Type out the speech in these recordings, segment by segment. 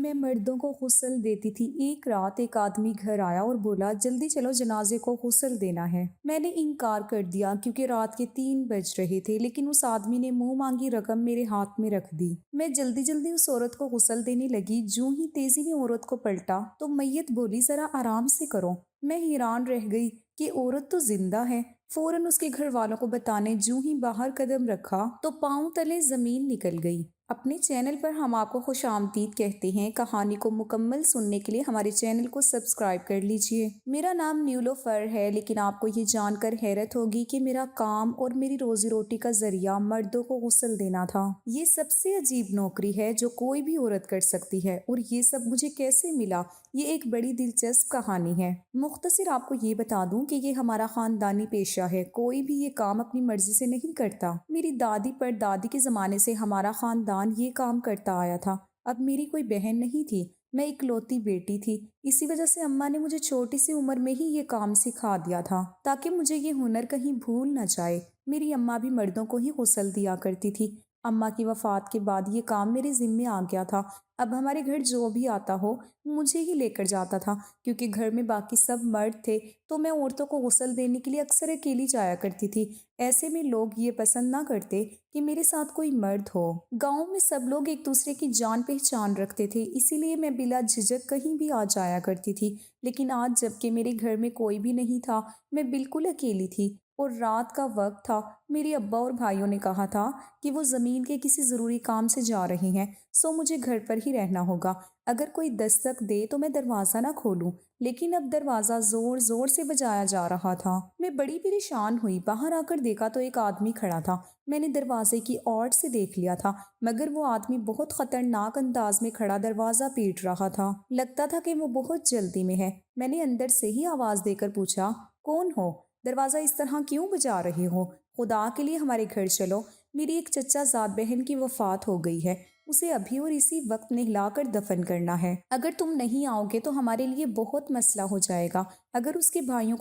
میں مردوں کو غسل دیتی تھی، ایک رات ایک آدمی گھر آیا اور بولا جلدی چلو جنازے کو غسل دینا ہے۔ میں نے انکار کر دیا کیونکہ رات کے 3 بج رہے تھے، لیکن اس آدمی نے منہ مانگی رقم میرے ہاتھ میں رکھ دی۔ میں جلدی جلدی اس عورت کو غسل دینے لگی، جوں ہی تیزی میں عورت کو پلٹا تو میت بولی ذرا آرام سے کرو۔ میں حیران رہ گئی کہ عورت تو زندہ ہے۔ فوراً اس کے گھر والوں کو بتانے جوں ہی باہر قدم رکھا تو پاؤں تلے زمین نکل گئی۔ اپنے چینل پر ہم آپ کو خوش آمدید کہتے ہیں۔ کہانی کو مکمل سننے کے لیے ہمارے چینل کو سبسکرائب کر لیجئے۔ میرا نام نیلوفر ہے، لیکن آپ کو یہ جان کر حیرت ہوگی کہ میرا کام اور میری روزی روٹی کا ذریعہ مردوں کو غسل دینا تھا۔ یہ سب سے عجیب نوکری ہے جو کوئی بھی عورت کر سکتی ہے، اور یہ سب مجھے کیسے ملا، یہ ایک بڑی دلچسپ کہانی ہے۔ مختصر آپ کو یہ بتا دوں کہ یہ ہمارا خاندانی پیشہ ہے، کوئی بھی یہ کام اپنی مرضی سے نہیں کرتا۔ میری دادی پر دادی کے زمانے سے ہمارا خاندان یہ کام کرتا آیا تھا۔ اب میری کوئی بہن نہیں تھی، میں اکلوتی بیٹی تھی، اسی وجہ سے اماں نے مجھے چھوٹی سی عمر میں ہی یہ کام سکھا دیا تھا تاکہ مجھے یہ ہنر کہیں بھول نہ جائے۔ میری اماں بھی مردوں کو ہی غسل دیا کرتی تھی۔ اماں کی وفات کے بعد یہ کام میرے ذمے آ گیا تھا۔ اب ہمارے گھر جو بھی آتا ہو مجھے ہی لے کر جاتا تھا، کیونکہ گھر میں باقی سب مرد تھے تو میں عورتوں کو غسل دینے کے لیے اکثر اکیلی جایا کرتی تھی۔ ایسے میں لوگ یہ پسند نہ کرتے کہ میرے ساتھ کوئی مرد ہو۔ گاؤں میں سب لوگ ایک دوسرے کی جان پہچان رکھتے تھے، اسی لیے میں بلا جھجک کہیں بھی آ جایا کرتی تھی۔ لیکن آج جب کہ میرے گھر میں کوئی بھی نہیں تھا، میں بالکل اکیلی تھی اور رات کا وقت تھا، میرے ابا اور بھائیوں نے کہا تھا کہ وہ زمین کے کسی ضروری کام سے جا رہے ہیں، سو مجھے گھر پر ہی رہنا ہوگا۔ اگر کوئی دستک دے تو میں دروازہ نہ کھولوں، لیکن اب دروازہ زور زور سے بجایا جا رہا تھا۔ میں بڑی پریشان ہوئی، باہر آ کر دیکھا تو ایک آدمی کھڑا تھا۔ میں نے دروازے کی اوٹ سے دیکھ لیا تھا، مگر وہ آدمی بہت خطرناک انداز میں کھڑا دروازہ پیٹ رہا تھا۔ لگتا تھا کہ وہ بہت جلدی میں ہے۔ میں نے اندر سے ہی آواز دے کر پوچھا، کون ہو؟ دروازہ اس طرح کیوں بجا رہے ہو؟ خدا کے لیے ہمارے گھر چلو، میری ایک چچا زاد بہن کی وفات ہو گئی ہے، اسے ابھی اور اسی وقت نہلا کر دفن کرنا ہے۔ اگر تم نہیں آؤ گے تو ہمارے لیے بہت مسئلہ ہو جائے گا۔ اگر اس کے بھائیوں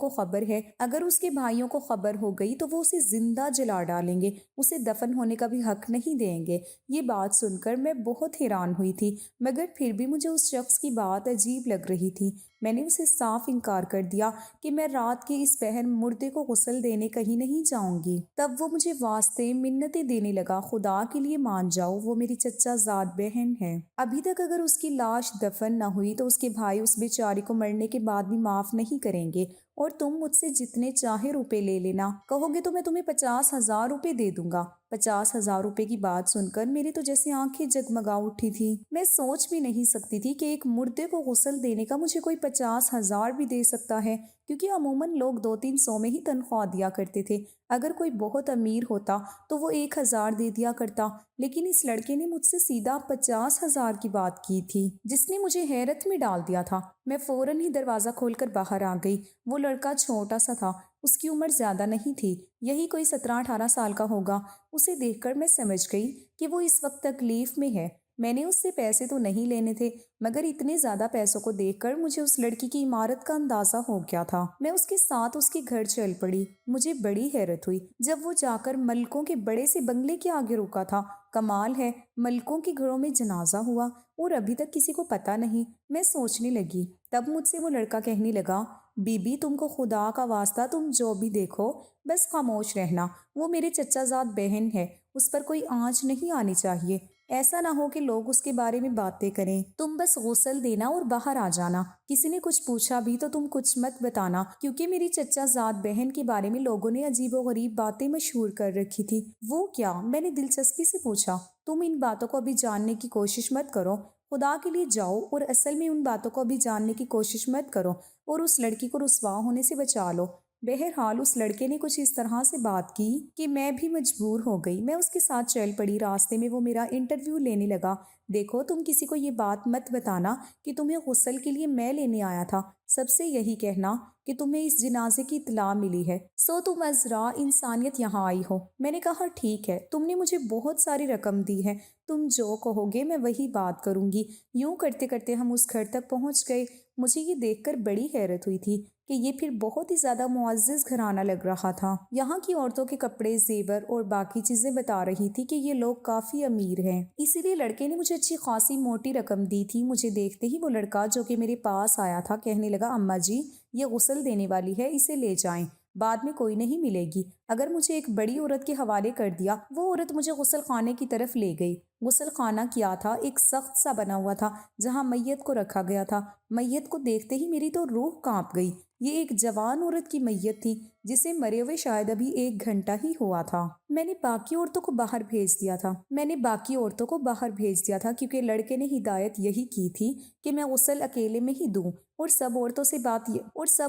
کو خبر ہو گئی تو وہ اسے زندہ جلا ڈالیں گے، اسے دفن ہونے کا بھی حق نہیں دیں گے۔ یہ بات سن کر میں بہت حیران ہوئی تھی، مگر پھر بھی مجھے اس شخص کی بات عجیب لگ رہی تھی۔ میں نے اسے صاف انکار کر دیا کہ میں رات کے اس پہر مردے کو غسل دینے کہیں نہیں جاؤں گی۔ تب وہ مجھے واسطے منتیں دینے لگا، خدا کے لیے مان جاؤ، وہ میری چچا زاد بہن ہے۔ ابھی تک اگر اس کی لاش دفن نہ ہوئی تو اس کے بھائی اس بیچاری کو مرنے کے بعد بھی معاف نہیں کریں گے، اور تم مجھ سے جتنے چاہے روپے لے لینا، کہو گے تو میں تمہیں 50,000 روپے دے دوں گا۔ 50,000 روپے کی بات سن کر میری تو جیسے آنکھیں جگمگا اٹھی تھی۔ میں سوچ بھی نہیں سکتی تھی کہ ایک مردے کو غسل دینے کا مجھے کوئی 50,000 بھی دے سکتا ہے، کیونکہ عموماً لوگ 200-300 میں ہی تنخواہ دیا کرتے تھے۔ اگر کوئی بہت امیر ہوتا تو وہ 1,000 دے دیا کرتا، لیکن اس لڑکے نے مجھ سے سیدھا 50,000 کی بات کی تھی، جس نے مجھے حیرت میں ڈال دیا تھا۔ میں فوراً ہی دروازہ کھول کر باہر آ گئی۔ وہ لڑکا چھوٹا سا تھا، اس کی عمر زیادہ نہیں تھی، یہی کوئی 17-18 سال کا ہوگا۔ اسے دیکھ کر میں سمجھ گئی کہ وہ اس وقت تکلیف میں ہے۔ میں نے اس سے پیسے تو نہیں لینے تھے، مگر اتنے زیادہ پیسوں کو دیکھ کر مجھے اس لڑکی کی عمارت کا اندازہ ہو گیا تھا۔ میں اس کے ساتھ اس کے گھر چل پڑی۔ مجھے بڑی حیرت ہوئی جب وہ جا کر ملکوں کے بڑے سے بنگلے کے آگے رکا تھا۔ کمال ہے، ملکوں کے گھروں میں جنازہ ہوا اور ابھی تک کسی کو پتہ نہیں۔ میں سوچنے لگی، تب مجھ سے وہ لڑکا کہنے لگا، بی بی تم کو خدا کا واسطہ تم جو بھی دیکھو بس خاموش رہنا، وہ میرے چچا زاد بہن ہے، اس پر کوئی آنچ نہیں آنی چاہیے، ایسا نہ ہو کہ لوگ اس کے بارے میں باتیں کریں۔ تم بس غسل دینا اور باہر آ جانا، کسی نے کچھ پوچھا بھی تو تم کچھ مت بتانا، کیونکہ میری چچا زاد بہن کے بارے میں لوگوں نے عجیب و غریب باتیں مشہور کر رکھی تھی۔ وہ کیا؟ میں نے دلچسپی سے پوچھا۔ تم ان باتوں کو ابھی جاننے کی کوشش مت کرو، خدا کے لیے جاؤ اور اصل میں ان باتوں کو ابھی جاننے کی کوشش مت کرو اور اس لڑکی کو رسوا ہونے سے بچا لو۔ بہرحال اس لڑکے نے کچھ اس طرح سے بات کی کہ میں بھی مجبور ہو گئی۔ میں اس کے ساتھ چل پڑی۔ راستے میں وہ میرا انٹرویو لینے لگا۔ دیکھو تم کسی کو یہ بات مت بتانا کہ تمہیں غسل کے لیے میں لینے آیا تھا، سب سے یہی کہنا کہ تمہیں اس جنازے کی اطلاع ملی ہے، سو تم عذرا انسانیت یہاں آئی ہو۔ میں نے کہا ٹھیک ہے، تم نے مجھے بہت ساری رقم دی ہے، تم جو کہو گے میں وہی بات کروں گی۔ یوں کرتے کرتے ہم اس گھر تک پہنچ گئے۔ مجھے یہ دیکھ کر بڑی حیرت ہوئی تھی کہ یہ پھر بہت ہی زیادہ معزز گھرانہ لگ رہا تھا۔ یہاں کی عورتوں کے کپڑے، زیور اور باقی چیزیں بتا رہی تھی کہ یہ لوگ کافی امیر ہیں، اسی لیے لڑکے نے مجھے اچھی خاصی موٹی رقم دی تھی۔ مجھے دیکھتے ہی وہ لڑکا جو کہ میرے پاس آیا تھا کہنے لگا، اماں جی یہ غسل دینے والی ہے، اسے لے جائیں، بعد میں کوئی نہیں ملے گی۔ اگر مجھے ایک بڑی عورت کے حوالے کر دیا۔ وہ عورت مجھے غسل خانے کی طرف لے گئی۔ غسل خانہ کیا تھا، ایک سخت سا بنا ہوا تھا جہاں میت کو رکھا گیا تھا۔ میت کو دیکھتے ہی میری تو روح کانپ گئی۔ یہ ایک جوان عورت کی میت تھی جسے مرے ہوئے شاید ابھی 1 گھنٹہ ہی ہوا تھا۔ میں نے باقی عورتوں کو باہر بھیج دیا تھا کیونکہ لڑکے نے ہدایت یہی کی تھی کہ میں غسل اکیلے میں ہی دوں اور سب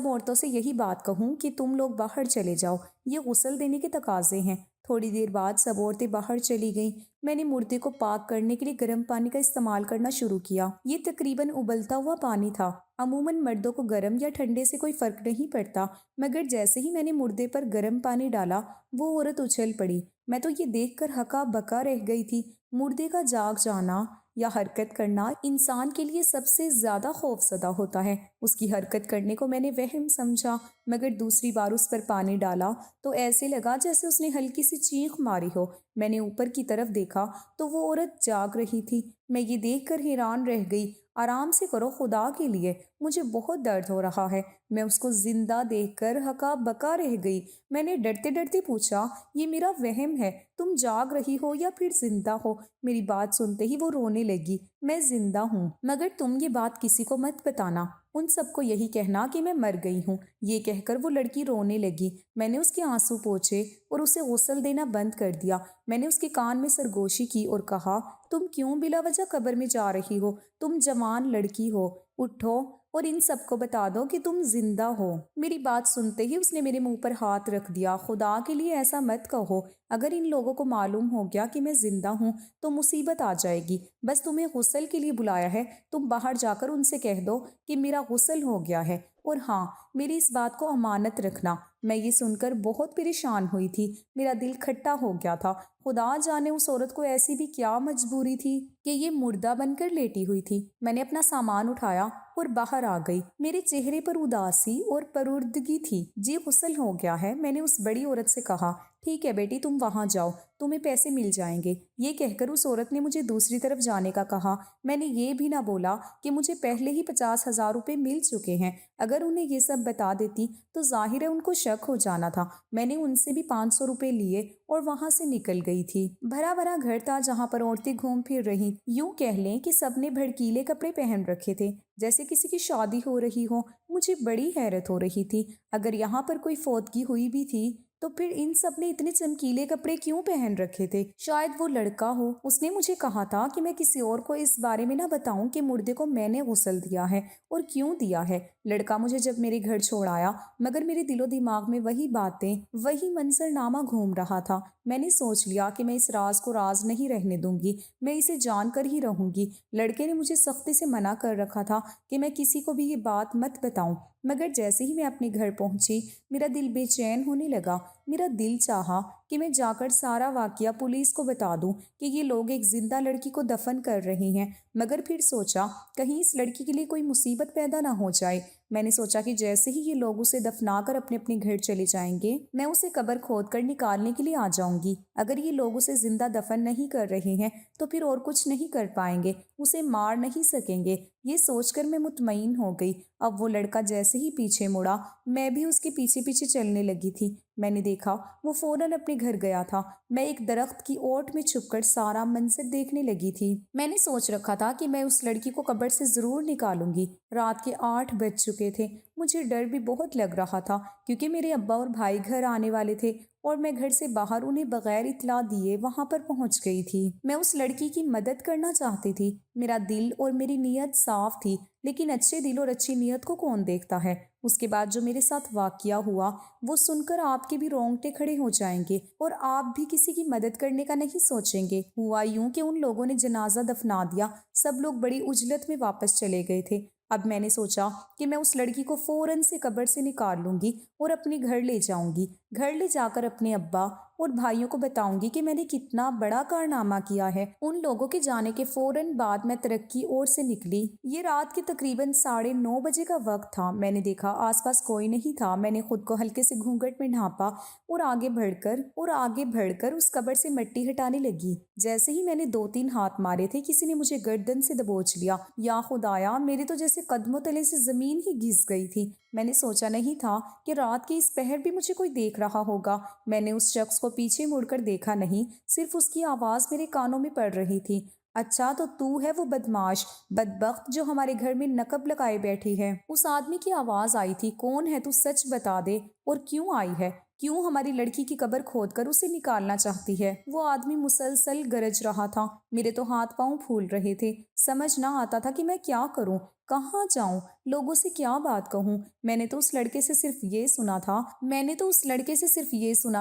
عورتوں سے یہی بات کہوں کہ تم لوگ باہر چلے جاؤ، یہ غسل دینے کے تقاضے ہیں۔ تھوڑی دیر بعد سب عورتیں باہر چلی گئیں۔ میں نے مردے کو پاک کرنے کے لیے گرم پانی کا استعمال کرنا شروع کیا۔ یہ تقریباً ابلتا ہوا پانی تھا۔ عموماً مردوں کو گرم یا ٹھنڈے سے کوئی فرق نہیں پڑتا، مگر جیسے ہی میں نے مردے پر گرم پانی ڈالا وہ عورت اچھل پڑی۔ میں تو یہ دیکھ کر ہکا بکا رہ گئی تھی۔ مردے کا جاگ جانا یا حرکت کرنا انسان کے لیے سب سے زیادہ خوف زدہ ہوتا ہے۔ اس کی حرکت کرنے کو میں نے وہم سمجھا، مگر دوسری بار اس پر پانی ڈالا تو ایسے لگا جیسے اس نے ہلکی سی چیخ ماری ہو۔ میں نے اوپر کی طرف دیکھا تو وہ عورت جاگ رہی تھی۔ میں یہ دیکھ کر حیران رہ گئی۔ آرام سے کرو خدا کے لیے، مجھے بہت درد ہو رہا ہے۔ میں اس کو زندہ دیکھ کر ہکا بکا رہ گئی۔ میں نے ڈرتے ڈرتے پوچھا، یہ میرا وہم ہے، تم جاگ رہی ہو یا پھر زندہ ہو؟ میری بات سنتے ہی وہ رونے لگی۔ میں زندہ ہوں، مگر تم یہ بات کسی کو مت بتانا، ان سب کو یہی کہنا کہ میں مر گئی ہوں۔ یہ کہہ کر وہ لڑکی رونے لگی۔ میں نے اس کے آنسو پوچھے اور اسے غسل دینا بند کر دیا۔ میں نے اس کے کان میں سرگوشی کی اور کہا، تم کیوں بلا وجہ قبر میں جا رہی ہو؟ تم جوان لڑکی ہو، اٹھو اور ان سب کو بتا دو کہ تم زندہ ہو۔ میری بات سنتے ہی اس نے میرے منہ پر ہاتھ رکھ دیا۔ خدا کے لیے ایسا مت کہو، اگر ان لوگوں کو معلوم ہو گیا کہ میں زندہ ہوں تو مصیبت آ جائے گی۔ بس تمہیں غسل کے لیے بلایا ہے، تم باہر جا کر ان سے کہہ دو کہ میرا غسل ہو گیا ہے، اور ہاں، میری اس بات کو امانت رکھنا۔ میں یہ سن کر بہت پریشان ہوئی تھی، میرا دل کھٹا ہو گیا تھا۔ خدا جانے اس عورت کو ایسی بھی کیا مجبوری تھی کہ یہ مردہ بن کر لیٹی ہوئی تھی۔ میں نے اپنا سامان اٹھایا اور باہر آ گئی۔ میرے چہرے پر اداسی اور پرردگی تھی۔ جی غسل ہو گیا ہے، میں نے اس بڑی عورت سے کہا۔ ٹھیک ہے بیٹی، تم وہاں جاؤ، تمہیں پیسے مل جائیں گے۔ یہ کہہ کر اس عورت نے مجھے دوسری طرف جانے کا کہا۔ میں نے یہ بھی نہ بولا کہ مجھے پہلے ہی 50,000 روپے مل چکے ہیں۔ اگر انہیں یہ سب بتا دیتی تو ظاہر ہے ان کو شک ہو جانا تھا۔ میں نے ان سے بھی 500 روپے لیے اور وہاں سے نکل گئی تھی۔ بھرا بھرا گھر تھا جہاں پر عورتیں گھوم پھر رہی، یوں کہہ لیں کہ سب نے بھڑکیلے کپڑے پہن رکھے تھے جیسے کسی کی شادی ہو رہی ہو۔ مجھے بڑی حیرت ہو رہی تھی، اگر یہاں پر کوئی فوتگی ہوئی بھی تھی تو پھر ان سب نے اتنے چمکیلے کپڑے کیوں پہن رکھے تھے؟ شاید وہ لڑکا ہو، اس نے مجھے کہا تھا کہ میں کسی اور کو اس بارے میں نہ بتاؤں کہ مردے کو میں نے غسل دیا ہے اور کیوں دیا ہے۔ لڑکا مجھے جب میرے گھر چھوڑ آیا، مگر میرے دل و دماغ میں وہی باتیں، وہی منظرنامہ گھوم رہا تھا۔ میں نے سوچ لیا کہ میں اس راز کو راز نہیں رہنے دوں گی، میں اسے جان کر ہی رہوں گی۔ لڑکے نے مجھے سختی سے منع کر رکھا تھا کہ میں کسی کو بھی یہ بات مت بتاؤں، مگر جیسے ہی میں اپنے گھر پہنچی میرا دل بے چین ہونے لگا۔ میرا دل چاہا کہ میں جا کر سارا واقعہ پولیس کو بتا دوں کہ یہ لوگ ایک زندہ لڑکی کو دفن کر رہے ہیں، مگر پھر سوچا کہیں اس لڑکی کے لیے کوئی مصیبت پیدا نہ ہو جائے۔ میں نے سوچا کہ جیسے ہی یہ لوگ اسے دفنا کر اپنے اپنے گھر چلے جائیں گے، میں اسے قبر کھود کر نکالنے کے لیے آ جاؤں گی۔ اگر یہ لوگ اسے زندہ دفن نہیں کر رہے ہیں تو پھر اور کچھ نہیں کر پائیں گے، اسے مار نہیں سکیں گے۔ یہ سوچ کر میں مطمئن ہو گئی۔ اب وہ لڑکا جیسے ہی پیچھے مڑا، میں بھی اس کے پیچھے پیچھے چلنے لگی تھی۔ میں نے دیکھا وہ فوراً اپنے گھر گیا تھا۔ میں ایک درخت کی اوٹ میں چھپ کر سارا منظر دیکھنے لگی تھی۔ میں نے سوچ رکھا تھا کہ میں اس لڑکی کو قبر سے ضرور نکالوں گی۔ رات کے 8 بج چکے تھے۔ مجھے ڈر بھی بہت لگ رہا تھا کیونکہ میرے ابا اور بھائی گھر آنے والے تھے اور میں گھر سے باہر انہیں بغیر اطلاع دیے وہاں پر پہنچ گئی تھی۔ میں اس لڑکی کی مدد کرنا چاہتی تھی۔ میرا دل اور میری نیت صاف تھی، لیکن اچھے دل اور اچھی نیت کو کون دیکھتا ہے؟ اس کے بعد جو میرے ساتھ واقعہ ہوا وہ سن کر آپ کے بھی رونگٹے کھڑے ہو جائیں گے اور آپ بھی کسی کی مدد کرنے کا نہیں سوچیں گے۔ ہوا یوں کہ ان لوگوں نے جنازہ دفنا دیا، سب لوگ بڑی عجلت میں واپس چلے گئے تھے۔ اب میں نے سوچا کہ میں اس لڑکی کو فوراً سے قبر سے نکال لوں گی اور اپنے گھر لے جاؤں گی۔ گھر لے جا کر اپنے ابا، اور بھائیوں کو بتاؤں گی کہ میں نے کتنا بڑا کارنامہ کیا ہے۔ ان لوگوں کے جانے کے فوراً بعد میں ٹرک کی اور سے نکلی۔ یہ رات کے تقریباً 9:30 بجے کا وقت تھا۔ میں نے دیکھا آس پاس کوئی نہیں تھا۔ میں نے خود کو ہلکے سے گھونگھٹ میں ڈھانپا اور آگے بڑھ کر اس قبر سے مٹی ہٹانے لگی۔ جیسے ہی میں نے 2-3 ہاتھ مارے تھے، کسی نے مجھے گردن سے دبوچ لیا۔ یا خدایا، میرے تو جیسے قدموں تلے سے زمین ہی گھس گئی تھی۔ میں نے سوچا نہیں تھا کہ رات کے اس پہر بھی مجھے کوئی دیکھ رہا ہوگا۔ میں نے اس شخص کو پیچھے مڑ کر دیکھا نہیں، صرف اس کی آواز میرے کانوں میں پڑ رہی تھی۔ اچھا تو تو ہے وہ بدمعاش بدبخت جو ہمارے گھر میں نقب لگائے بیٹھی ہے۔ اس آدمی کی آواز آئی تھی، کون ہے تو؟ سچ بتا دے، اور کیوں آئی ہے؟ کیوں ہماری لڑکی کی قبر کھود کر اسے نکالنا چاہتی ہے؟ وہ آدمی مسلسل گرج رہا تھا۔ میرے تو ہاتھ پاؤں پھول رہے تھے۔ سمجھ نہ آتا تھا کہ میں کیا کروں، کہاں جاؤں، لوگوں سے کیا بات کہوں۔ میں نے تو اس لڑکے سے صرف یہ سنا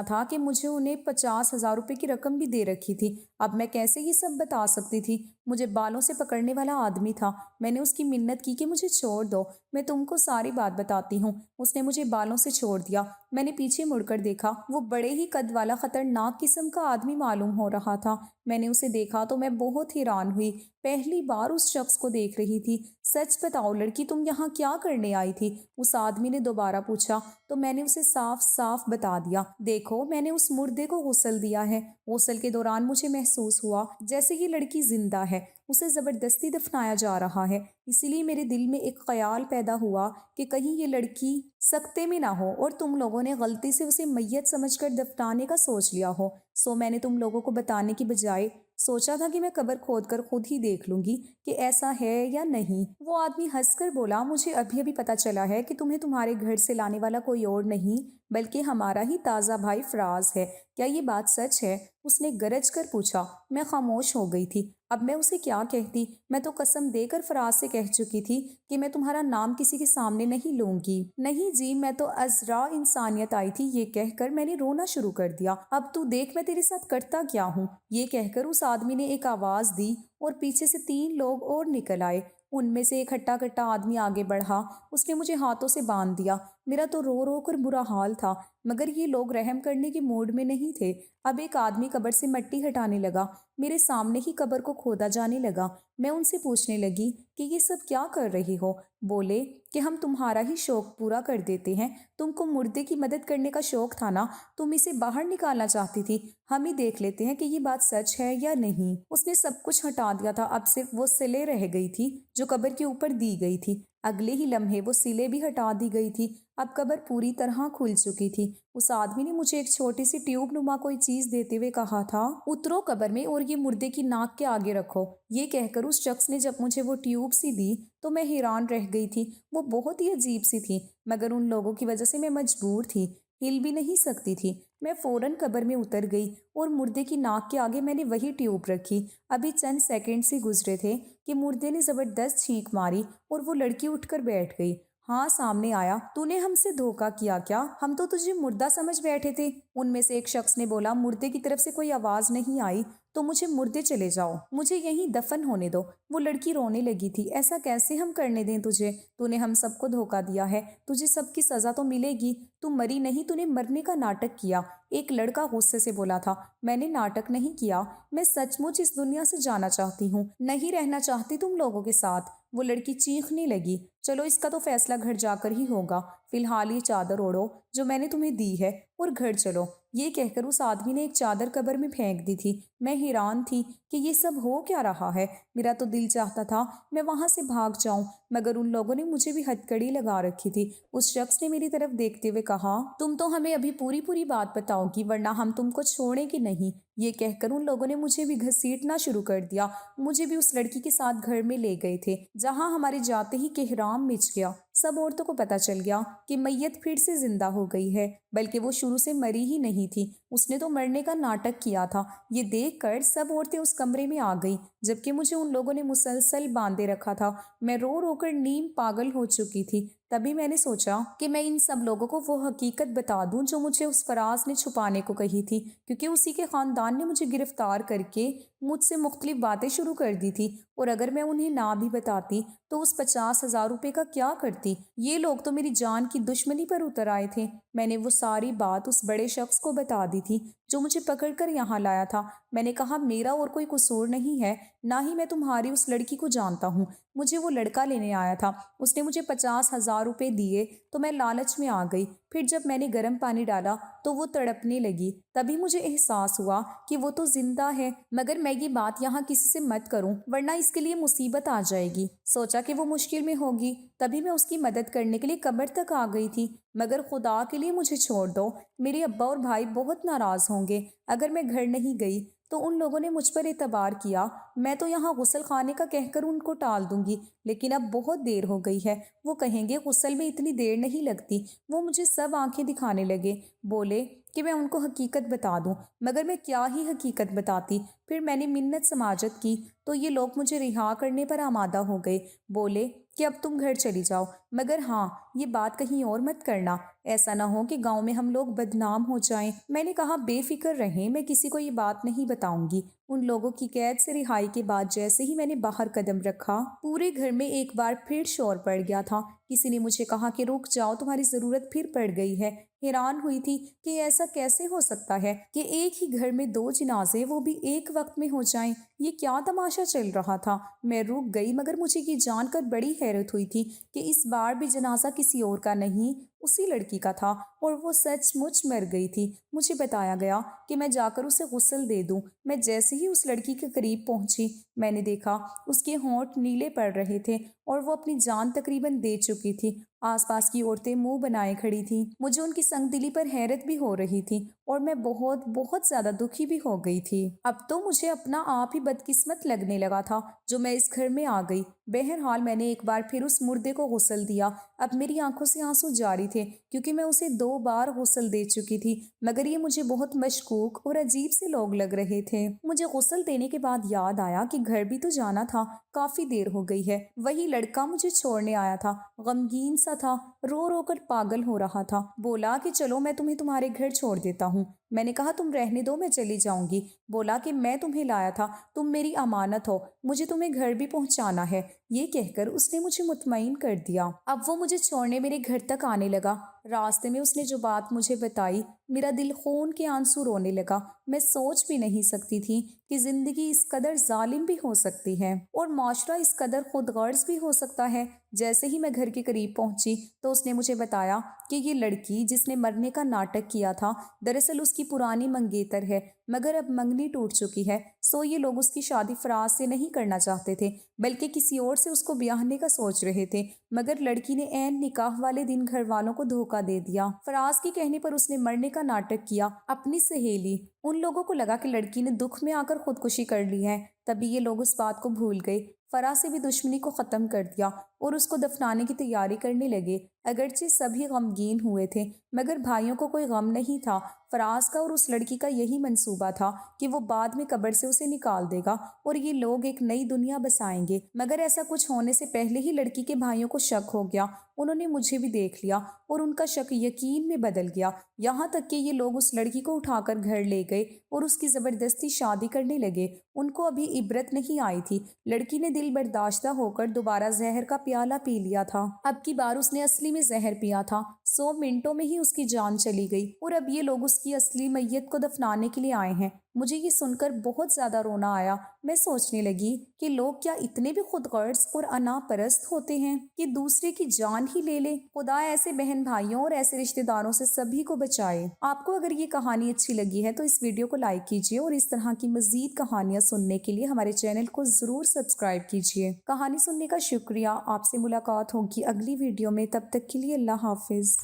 تھا کہ مجھے انہیں 50,000 روپے کی رقم بھی دے رکھی تھی۔ اب میں کیسے یہ سب بتا سکتی تھی؟ مجھے بالوں سے پکڑنے والا آدمی تھا۔ میں نے اس کی منت کی کہ مجھے چھوڑ دو، میں تم کو ساری بات بتاتی ہوں۔ اس نے مجھے بالوں سے چھوڑ دیا۔ میں نے پیچھے مڑ کر دیکھا، وہ بڑے ہی قد والا خطرناک قسم کا آدمی معلوم ہو رہا تھا۔ میں نے اسے دیکھا تو میں بہت حیران ہوئی، پہلی بار اس شخص کو دیکھ رہی تھی۔ سچ بتاؤ لڑکی، تم یہاں کیا کرنے آئی تھی؟ اس آدمی نے دوبارہ پوچھا تو میں نے اسے صاف صاف بتا دیا۔ دیکھو، میں نے اس مردے کو غسل دیا ہے۔ غسل کے دوران مجھے محسوس ہوا جیسے یہ لڑکی زندہ ہے، اسے زبردستی دفنایا جا رہا ہے۔ اسی لیے میرے دل میں ایک خیال پیدا ہوا کہ کہیں یہ لڑکی سکتے میں نہ ہو اور تم لوگوں نے غلطی سے اسے میت سمجھ کر دفنانے کا سوچ لیا ہو۔ سو میں نے تم لوگوں کو بتانے کی بجائے سوچا تھا کہ میں قبر کھود کر خود ہی دیکھ لوں گی کہ ایسا ہے یا نہیں۔ وہ آدمی ہنس کر بولا، مجھے ابھی پتا چلا ہے کہ تمہیں تمہارے گھر سے لانے والا کوئی اور نہیں بلکہ ہمارا ہی تازہ بھائی فراز ہے۔ کیا یہ بات سچ ہے؟ اس نے گرج کر پوچھا۔ میں خاموش ہو گئی تھی۔ اب میں اسے کیا کہتی؟ میں تو قسم دے کر فراز سے کہہ چکی تھی کہ میں تمہارا نام کسی کے سامنے نہیں لوں گی۔ نہیں جی، میں تو عذرا انسانیت آئی تھی۔ یہ کہہ کر میں نے رونا شروع کر دیا۔ اب تو دیکھ میں تیرے ساتھ کرتا کیا ہوں۔ یہ کہہ کر اس آدمی نے ایک آواز دی اور پیچھے سے 3 لوگ اور نکل آئے۔ ان میں سے ایک ہٹا کٹا آدمی آگے بڑھا۔ اس نے مجھے ہاتھوں سے باندھ دیا۔ میرا تو رو رو کر برا حال تھا، مگر یہ لوگ رحم کرنے کے موڈ میں نہیں تھے۔ اب ایک آدمی قبر سے مٹی ہٹانے لگا، میرے سامنے ہی قبر کو کھودا جانے لگا۔ میں ان سے پوچھنے لگی کہ یہ سب کیا کر رہی ہو؟ بولے کہ ہم تمہارا ہی شوق پورا کر دیتے ہیں۔ تم کو مردے کی مدد کرنے کا شوق تھا نا، تم اسے باہر نکالنا چاہتی تھی۔ ہم ہی دیکھ لیتے ہیں کہ یہ بات سچ ہے یا نہیں۔ اس نے سب کچھ ہٹا دیا تھا، اب صرف وہ سلے رہ گئی تھی جو قبر کے اوپر دی گئی تھی۔ اگلے ہی لمحے وہ سلے بھی ہٹا دی گئی تھی۔ اب قبر پوری طرح کھل چکی تھی۔ اس آدمی نے مجھے ایک چھوٹی سی ٹیوب نما کوئی چیز دیتے ہوئے کہا تھا، اترو قبر میں اور یہ مردے کی ناک کے آگے رکھو۔ یہ کہہ کر اس شخص نے جب مجھے وہ ٹیوب سی دی تو میں حیران رہ گئی تھی۔ وہ بہت ہی عجیب سی تھی، مگر ان لوگوں کی وجہ سے میں مجبور تھی، ہل بھی نہیں سکتی تھی۔ میں فوراً قبر میں اتر گئی اور مردے کی ناک کے آگے میں نے وہی ٹیوب رکھی۔ ابھی چند سیکنڈ سے گزرے تھے کہ مردے نے زبردست چھینک ماری اور وہ لڑکی اٹھ کر بیٹھ گئی۔ ہاں سامنے آیا، تو نے ہم سے دھوکہ کیا کیا؟ ہم تو تجھے مردہ سمجھ بیٹھے تھے۔ ان میں سے ایک شخص نے بولا، مردے کی طرف سے کوئی آواز نہیں آئی تو مجھے مردے چلے جاؤ، مجھے یہیں دفن ہونے دو۔ وہ لڑکی رونے لگی تھی۔ ایسا کیسے ہم کرنے دیں تجھے؟ تو نے ہم سب کو دھوکہ دیا ہے، تجھے سب کی سزا تو ملے گی۔ تو مری نہیں، تو نے مرنے کا ناٹک کیا۔ ایک لڑکا غصے سے بولا تھا۔ میں نے ناٹک نہیں کیا، میں سچ مچ اس دنیا سے جانا چاہتی ہوں، نہیں رہنا چاہتی تم لوگوں کے ساتھ۔ وہ لڑکی چیخنے لگی۔ چلو اس کا تو فیصلہ گھر جا کر ہی ہوگا، فی الحال یہ چادر اوڑھو جو میں نے تمہیں دی ہے اور گھر چلو۔ یہ کہہ کر اس آدمی نے ایک چادر قبر میں پھینک دی تھی۔ میں حیران تھی کہ یہ سب ہو کیا رہا ہے۔ میرا تو دل چاہتا تھا میں وہاں سے بھاگ جاؤں، مگر ان لوگوں نے مجھے بھی ہتکڑی لگا رکھی تھی۔ اس شخص نے میری طرف دیکھتے ہوئے کہا، تم تو ہمیں ابھی پوری بات بتاؤ گی ورنہ ہم تم کو چھوڑیں گے نہیں۔ یہ کہہ کر ان لوگوں نے مجھے بھی گھسیٹنا شروع کر دیا۔ مجھے بھی اس لڑکی کے ساتھ گھر میں لے گئے تھے، جہاں ہمارے جاتے ہی کہرام مچ گیا۔ سب عورتوں کو پتہ چل گیا کہ میت پھر سے زندہ ہو گئی ہے، بلکہ وہ شروع سے مری ہی نہیں تھی، اس نے تو مرنے کا ناٹک کیا تھا۔ یہ دیکھ کر سب عورتیں اس کمرے میں آ گئیں، جبکہ مجھے ان لوگوں نے مسلسل باندھے رکھا تھا۔ میں رو رو کر نیم پاگل ہو چکی تھی۔ تبھی میں نے سوچا کہ میں ان سب لوگوں کو وہ حقیقت بتا دوں جو مجھے اس فراز نے چھپانے کو کہی تھی، کیونکہ اسی کے خاندان نے مجھے گرفتار کر کے مجھ سے مختلف باتیں شروع کر دی تھی، اور اگر میں انہیں نہ بھی بتاتی تو اس 50,000 روپے کا کیا کرتی؟ یہ لوگ تو میری جان کی دشمنی پر اتر آئے تھے۔ میں نے وہ ساری بات اس بڑے شخص کو بتا دی تھی جو مجھے پکڑ کر یہاں لایا تھا۔ میں نے کہا میرا اور کوئی قصور نہیں ہے، نہ ہی میں تمہاری اس لڑکی کو جانتا ہوں۔ مجھے وہ لڑکا لینے آیا تھا، اس نے مجھے 50,000 روپے دیے تو میں لالچ میں آ گئی۔ پھر جب میں نے گرم پانی ڈالا تو وہ تڑپنے لگی، تبھی مجھے احساس ہوا کہ وہ تو زندہ ہے، مگر میں یہ بات یہاں کسی سے مت کروں ورنہ اس کے لیے مصیبت آ جائے گی۔ سوچا کہ وہ مشکل میں ہوگی، تبھی میں اس کی مدد کرنے کے لیے قبر تک آ گئی تھی، مگر خدا کے لیے مجھے چھوڑ دو، میرے ابا اور بھائی بہت ناراض ہوں گے اگر میں گھر نہیں گئی تو ان لوگوں نے مجھ پر اعتبار کیا۔ میں تو یہاں غسل خانے کا کہہ کر ان کو ٹال دوں گی، لیکن اب بہت دیر ہو گئی ہے، وہ کہیں گے غسل میں اتنی دیر نہیں لگتی۔ وہ مجھے سب آنکھیں دکھانے لگے، بولے کہ میں ان کو حقیقت بتا دوں، مگر میں کیا ہی حقیقت بتاتی۔ پھر میں نے منت سماجت کی تو یہ لوگ مجھے رہا کرنے پر آمادہ ہو گئے، بولے کہ اب تم گھر چلی جاؤ، مگر ہاں یہ بات کہیں اور مت کرنا، ایسا نہ ہو کہ گاؤں میں ہم لوگ بدنام ہو جائیں۔ میں نے کہا بے فکر رہیں، میں کسی کو یہ بات نہیں بتاؤں گی۔ ان لوگوں کی قید سے رہائی کے بعد جیسے ہی میں نے باہر قدم رکھا، پورے گھر میں ایک بار پھر شور پڑ گیا تھا۔ کسی نے مجھے کہا کہ رک جاؤ، تمہاری ضرورت پھر پڑ گئی ہے۔ حیران ہوئی تھی کہ ایسا کیسے ہو سکتا ہے کہ ایک ہی گھر میں دو جنازے وہ بھی ایک وقت میں ہو جائیں، یہ کیا تماشا چل رہا تھا۔ میں رک گئی، مگر مجھے یہ جان کر بڑی حیرت ہوئی تھی کہ اس بار بھی جنازہ کسی اور کا نہیں، اسی لڑکی کا تھا، اور وہ سچ مچ مر گئی تھی۔ مجھے بتایا گیا کہ میں جا کر اسے غسل دے دوں۔ میں جیسے ہی اس لڑکی کے قریب پہنچی، میں نے دیکھا اس کے ہونٹ نیلے پڑ رہے تھے اور وہ اپنی جان تقریباً دے چکی تھی۔ آس پاس کی عورتیں منہ بنائے کھڑی تھیں، مجھے ان کی سنگ دلی پر حیرت بھی ہو رہی تھی اور میں بہت بہت زیادہ دکھی بھی ہو گئی تھی۔ اب تو مجھے اپنا آپ ہی بدقسمت لگنے لگا تھا جو میں اس گھر میں آ گئی۔ بہرحال میں نے ایک بار پھر اس مردے کو غسل دیا۔ اب میری آنکھوں سے آنسو جاری تھے کیونکہ میں اسے 2 بار غسل دے چکی تھی، مگر یہ مجھے بہت مشکوک اور عجیب سے لوگ لگ رہے تھے۔ مجھے غسل دینے کے بعد یاد آیا کہ گھر بھی تو جانا تھا، کافی دیر ہو گئی ہے۔ وہی لڑکا مجھے چھوڑنے آیا تھا، غمگین سا تھا، رو رو کر پاگل ہو رہا تھا، بولا کہ چلو میں تمہیں تمہارے گھر چھوڑ دیتا ہوں۔ میں نے کہا تم رہنے دو، میں چلی جاؤں گی۔ بولا کہ میں تمہیں لایا تھا، تم میری امانت ہو، مجھے تمہیں گھر بھی پہنچانا ہے۔ یہ کہہ کر اس نے مجھے مطمئن کر دیا۔ اب وہ مجھے چھوڑنے میرے گھر تک آنے لگا۔ راستے میں اس نے جو بات مجھے بتائی، میرا دل خون کے آنسو رونے لگا۔ میں سوچ بھی نہیں سکتی تھی کہ زندگی اس قدر ظالم بھی ہو سکتی ہے اور معاشرہ اس قدر خود غرض بھی ہو سکتا ہے۔ جیسے ہی میں گھر کے قریب پہنچی تو اس نے مجھے بتایا کہ یہ لڑکی جس نے مرنے کا ناٹک کیا تھا، دراصل اس کی پرانی منگیتر ہے، مگر اب منگنی ٹوٹ چکی ہے، سو یہ لوگ اس کی شادی فراز سے نہیں کرنا چاہتے تھے بلکہ کسی اور سے اس کو بیاہنے کا سوچ رہے تھے، مگر لڑکی نے عین نکاح والے دن گھر والوں کو دھوکہ دے دیا۔ فراز کے کہنے پر اس نے مرنے کا ناٹک کیا۔ اپنی سہیلی، ان لوگوں کو لگا کہ لڑکی نے دکھ میں آ کر خودکشی کر لی ہے، تبھی یہ لوگ اس بات کو بھول گئے، فراز سے بھی دشمنی کو ختم کر دیا اور اس کو دفنانے کی تیاری کرنے لگے۔ اگرچہ سبھی غمگین ہوئے تھے مگر بھائیوں کو کوئی غم نہیں تھا۔ فراز کا اور اس لڑکی کا یہی منصوبہ تھا کہ وہ بعد میں قبر سے اسے نکال دے گا اور یہ لوگ ایک نئی دنیا بسائیں گے، مگر ایسا کچھ ہونے سے پہلے ہی لڑکی کے بھائیوں کو شک ہو گیا۔ انہوں نے مجھے بھی دیکھ لیا اور ان کا شک یقین میں بدل گیا، یہاں تک کہ یہ لوگ اس لڑکی کو اٹھا کر گھر لے گئے اور اس کی زبردستی شادی کرنے لگے۔ ان کو ابھی عبرت نہیں آئی تھی، لڑکی نے دل برداشتہ ہو کر دوبارہ زہر کا پیالہ پی لیا تھا۔ اب کی بار اس نے اصلی میں زہر پیا تھا، 100 منٹوں میں ہی اس کی جان چلی گئی اور اب یہ لوگ اس کی اصلی میت کو دفنانے کے لیے آئے ہیں۔ مجھے یہ سن کر بہت زیادہ رونا آیا۔ میں سوچنے لگی کہ لوگ کیا اتنے بھی خود غرض اور انا پرست ہوتے ہیں کہ دوسرے کی جان ہی لے لے۔ خدا ایسے بہن بھائیوں اور ایسے رشتہ داروں سے سبھی کو بچائے۔ آپ کو اگر یہ کہانی اچھی لگی ہے تو اس ویڈیو کو لائک کیجیے اور اس طرح کی مزید کہانیاں سننے کے لیے ہمارے چینل کو ضرور سبسکرائب کیجیے۔ کہانی سننے کا شکریہ۔ آپ سے ملاقات ہوگی اگلی ویڈیو میں، تب تک کے لیے اللہ حافظ۔